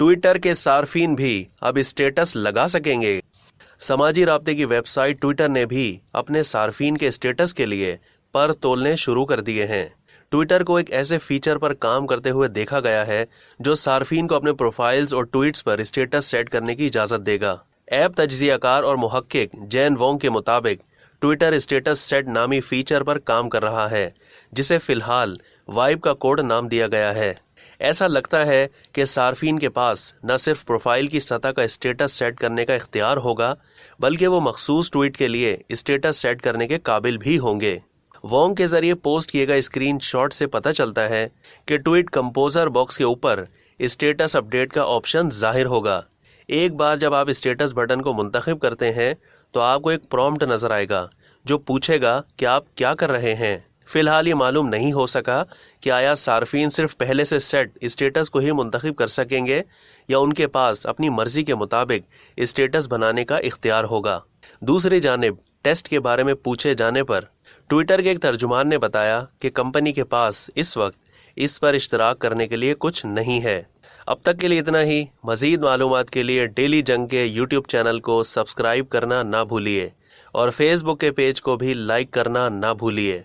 Twitter के सार्फिन भी अब स्टेटस लगा सकेंगे। समाजी राब्ते की वेबसाइट ट्विटर ने भी अपने सार्फिन के स्टेटस के लिए पर तोलने शुरू कर दिए हैं। ट्विटर को एक ऐसे फीचर पर काम करते हुए देखा गया है जो सार्फिन को अपने प्रोफाइल्स और ट्वीट्स पर स्टेटस सेट करने की इजाजत देगा। ऐप तज्जियाकार और मुहक्किक जैन वोंग के मुताबिक ट्विटर स्टेटस सेट नामी फीचर पर काम कर रहा है, जिसे फिलहाल वाइब का कोड नाम दिया गया है। ऐसा लगता है कि सार्फिन के पास न सिर्फ प्रोफाइल की सतह का स्टेटस सेट करने का इख्तियार होगा, बल्कि वो मखसूस ट्वीट के लिए स्टेटस सेट करने के काबिल भी होंगे। वोंग के जरिए पोस्ट किए गए स्क्रीन शॉट से पता चलता है कि ट्वीट कंपोजर बॉक्स के ऊपर स्टेटस अपडेट का ऑप्शन जाहिर होगा। एक बार जब आप स्टेटस बटन को मुंतखब करते हैं तो आपको एक प्रॉम्प्ट नजर आएगा जो पूछेगा कि आप क्या कर रहे हैं। फिलहाल ये मालूम नहीं हो सका कि आया सार्फिन सिर्फ पहले से सेट स्टेटस को ही मुंतखब कर सकेंगे या उनके पास अपनी मर्जी के मुताबिक स्टेटस बनाने का इख्तियार होगा। दूसरी जानिब टेस्ट के बारे में पूछे जाने पर ट्विटर के एक तर्जुमान ने बताया कि कंपनी के पास इस वक्त इस पर इश्तराक करने के लिए कुछ नहीं है। अब तक के लिए इतना ही। मजीद मालूमात के लिए डेली जंग के यूट्यूब चैनल को सब्सक्राइब करना ना भूलिए और फेसबुक के पेज को भी लाइक करना ना भूलिए।